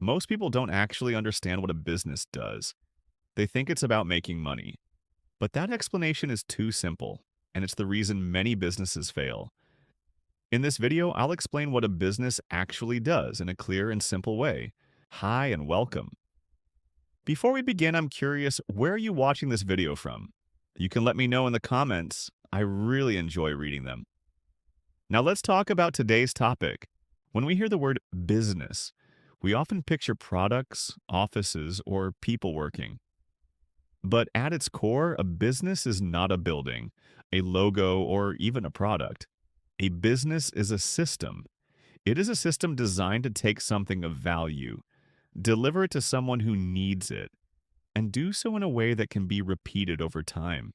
Most people don't actually understand what a business does. They think it's about making money. But that explanation is too simple, and it's the reason many businesses fail. In this video, I'll explain what a business actually does in a clear and simple way. Hi and welcome. Before we begin, I'm curious, where are you watching this video from? You can let me know in the comments. I really enjoy reading them. Now let's talk about today's topic. When we hear the word business, we often picture products, offices, or people working. But at its core, a business is not a building, a logo, or even a product. A business is a system. It is a system designed to take something of value, deliver it to someone who needs it, and do so in a way that can be repeated over time.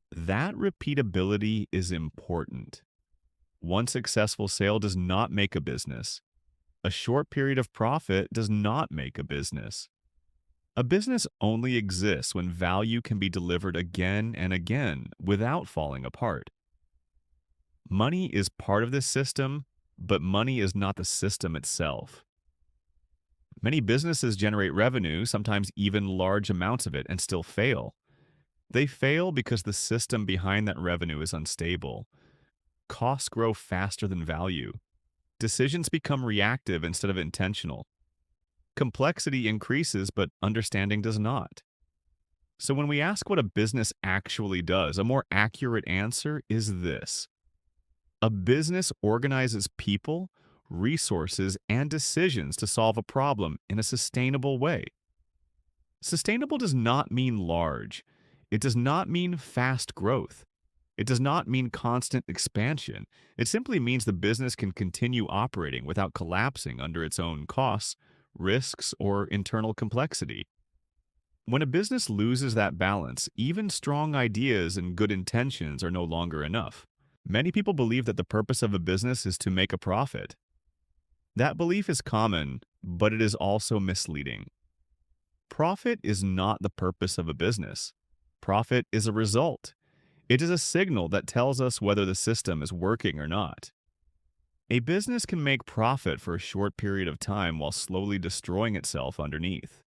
That repeatability is important. One successful sale does not make a business. A short period of profit does not make a business. A business only exists when value can be delivered again and again without falling apart. Money is part of this system, but money is not the system itself. Many businesses generate revenue, sometimes even large amounts of it, and still fail. They fail because the system behind that revenue is unstable. Costs grow faster than value. Decisions become reactive instead of intentional. Complexity increases, but understanding does not. So when we ask what a business actually does, a more accurate answer is this. A business organizes people, resources, and decisions to solve a problem in a sustainable way. Sustainable does not mean large. It does not mean fast growth. It does not mean constant expansion. It simply means the business can continue operating without collapsing under its own costs, risks, or internal complexity. When a business loses that balance, even strong ideas and good intentions are no longer enough. Many people believe that the purpose of a business is to make a profit. That belief is common, but it is also misleading. Profit is not the purpose of a business. Profit is a result. It is a signal that tells us whether the system is working or not. A business can make profit for a short period of time while slowly destroying itself underneath.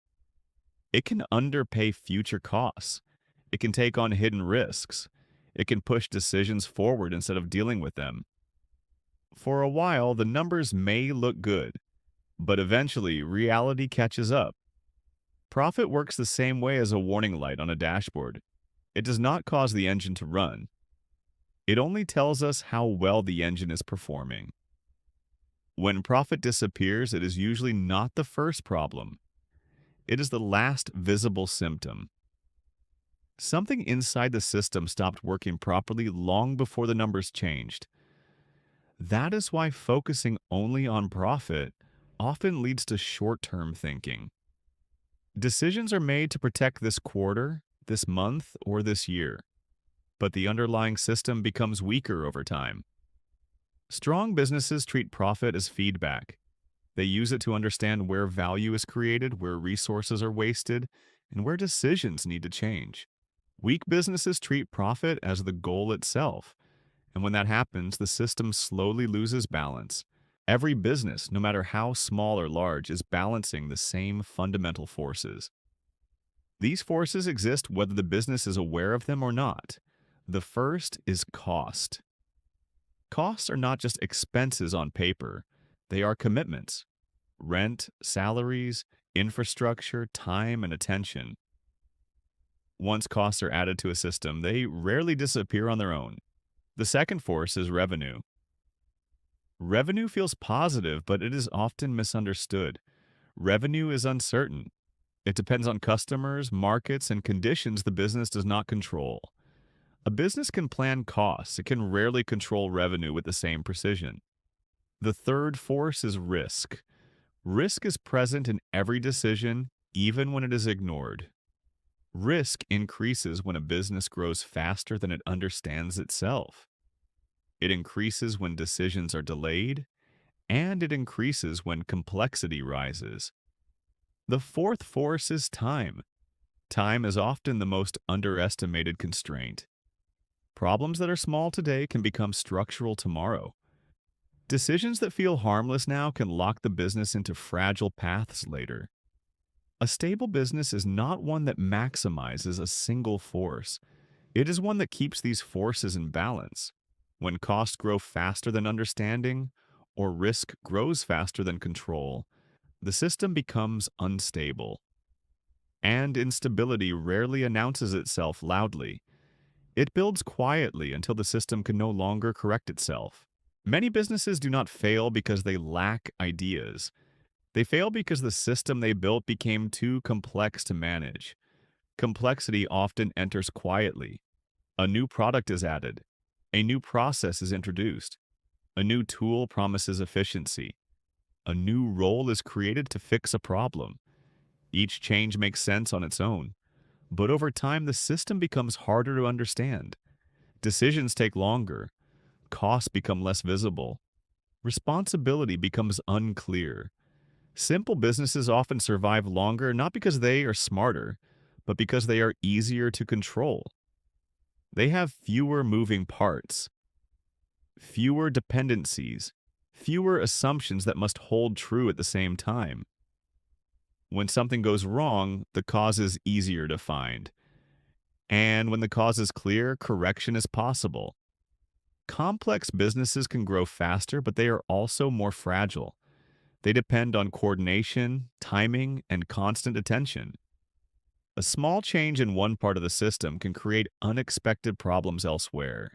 It can underpay future costs. It can take on hidden risks. It can push decisions forward instead of dealing with them. For a while, the numbers may look good, but eventually reality catches up. Profit works the same way as a warning light on a dashboard. It does not cause the engine to run. It only tells us how well the engine is performing. When profit disappears, it is usually not the first problem. It is the last visible symptom. Something inside the system stopped working properly long before the numbers changed. That is why focusing only on profit often leads to short-term thinking. Decisions are made to protect this quarter, this month, or this year, but the underlying system becomes weaker over time. Strong businesses treat profit as feedback. They use it to understand where value is created, where resources are wasted, and where decisions need to change. Weak businesses treat profit as the goal itself, and when that happens, the system slowly loses balance. Every business, no matter how small or large, is balancing the same fundamental forces. These forces exist whether the business is aware of them or not. The first is cost. Costs are not just expenses on paper, they are commitments. Rent, salaries, infrastructure, time, and attention. Once costs are added to a system, they rarely disappear on their own. The second force is revenue. Revenue feels positive, but it is often misunderstood. Revenue is uncertain. It depends on customers, markets, and conditions the business does not control. A business can plan costs, it can rarely control revenue with the same precision. The third force is risk. Risk is present in every decision, even when it is ignored. Risk increases when a business grows faster than it understands itself. It increases when decisions are delayed, and it increases when complexity rises. The fourth force is time. Time is often the most underestimated constraint. Problems that are small today can become structural tomorrow. Decisions that feel harmless now can lock the business into fragile paths later. A stable business is not one that maximizes a single force. It is one that keeps these forces in balance. When costs grow faster than understanding, or risk grows faster than control, the system becomes unstable. And instability rarely announces itself loudly. It builds quietly until the system can no longer correct itself. Many businesses do not fail because they lack ideas. They fail because the system they built became too complex to manage. Complexity often enters quietly. A new product is added. A new process is introduced. A new tool promises efficiency. A new role is created to fix a problem. Each change makes sense on its own, but over time the system becomes harder to understand. Decisions take longer. Costs become less visible. Responsibility becomes unclear. Simple businesses often survive longer not because they are smarter, but because they are easier to control. They have fewer moving parts, fewer dependencies, fewer assumptions that must hold true at the same time. When something goes wrong, the cause is easier to find. And when the cause is clear, correction is possible. Complex businesses can grow faster, but they are also more fragile. They depend on coordination, timing, and constant attention. A small change in one part of the system can create unexpected problems elsewhere.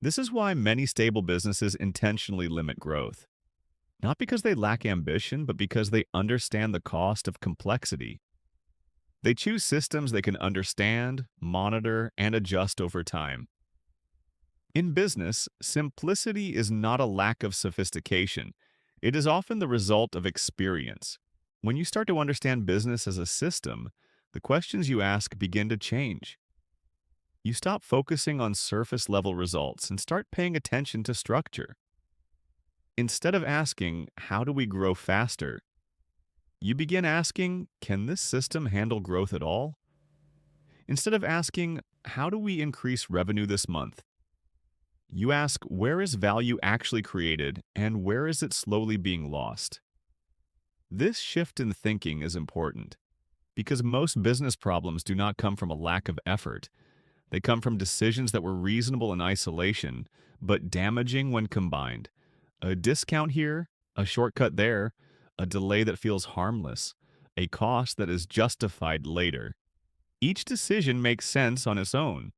This is why many stable businesses intentionally limit growth. Not because they lack ambition, but because they understand the cost of complexity. They choose systems they can understand, monitor, and adjust over time. In business, simplicity is not a lack of sophistication. It is often the result of experience. When you start to understand business as a system, the questions you ask begin to change. You stop focusing on surface level results and start paying attention to structure. Instead of asking, how do we grow faster? You begin asking, can this system handle growth at all? Instead of asking, how do we increase revenue this month? You ask, where is value actually created and where is it slowly being lost? This shift in thinking is important because most business problems do not come from a lack of effort. They come from decisions that were reasonable in isolation, but damaging when combined. A discount here, a shortcut there, a delay that feels harmless, a cost that is justified later. Each decision makes sense on its own,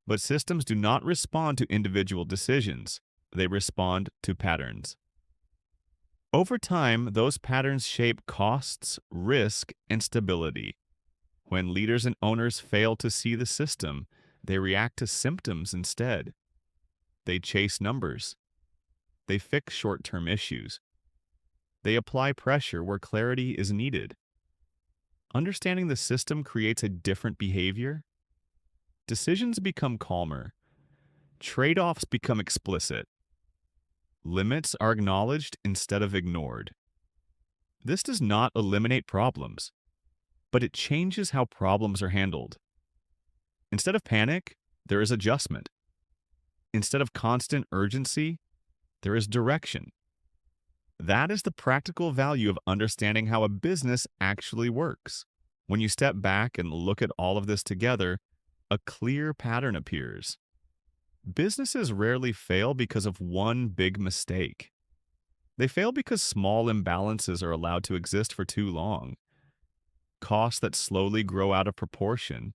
but systems do not respond to individual decisions. They respond to patterns. Over time, those patterns shape costs, risk, and stability. When leaders and owners fail to see the system, they react to symptoms instead. They chase numbers. They fix short-term issues. They apply pressure where clarity is needed. Understanding the system creates a different behavior. Decisions become calmer. Trade-offs become explicit. Limits are acknowledged instead of ignored. This does not eliminate problems, but it changes how problems are handled. Instead of panic, there is adjustment. Instead of constant urgency, there is direction. That is the practical value of understanding how a business actually works. When you step back and look at all of this together, a clear pattern appears. Businesses rarely fail because of one big mistake. They fail because small imbalances are allowed to exist for too long. Costs that slowly grow out of proportion.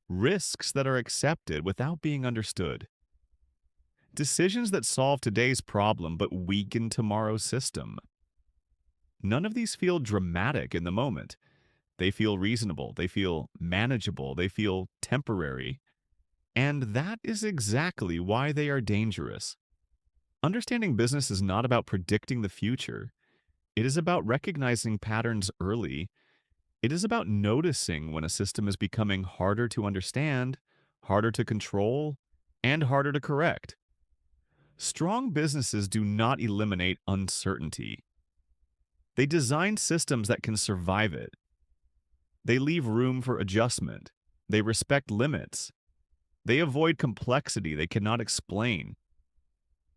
Risks that are accepted without being understood. Decisions that solve today's problem but weaken tomorrow's system. None of these feel dramatic in the moment. They feel reasonable, they feel manageable, they feel temporary. And that is exactly why they are dangerous. Understanding business is not about predicting the future. It is about recognizing patterns early. It is about noticing when a system is becoming harder to understand, harder to control, and harder to correct. Strong businesses do not eliminate uncertainty. They design systems that can survive it. They leave room for adjustment. They respect limits. They avoid complexity they cannot explain.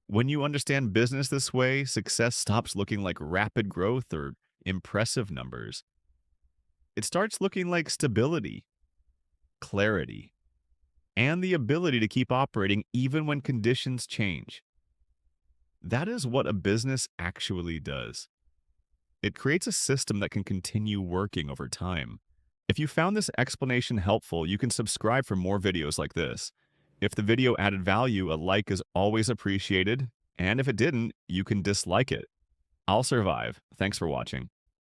When you understand business this way, success stops looking like rapid growth or impressive numbers. It starts looking like stability, clarity, and the ability to keep operating even when conditions change. That is what a business actually does. It creates a system that can continue working over time. If you found this explanation helpful, you can subscribe for more videos like this. If the video added value, a like is always appreciated, and if it didn't, you can dislike it. I'll survive. Thanks for watching.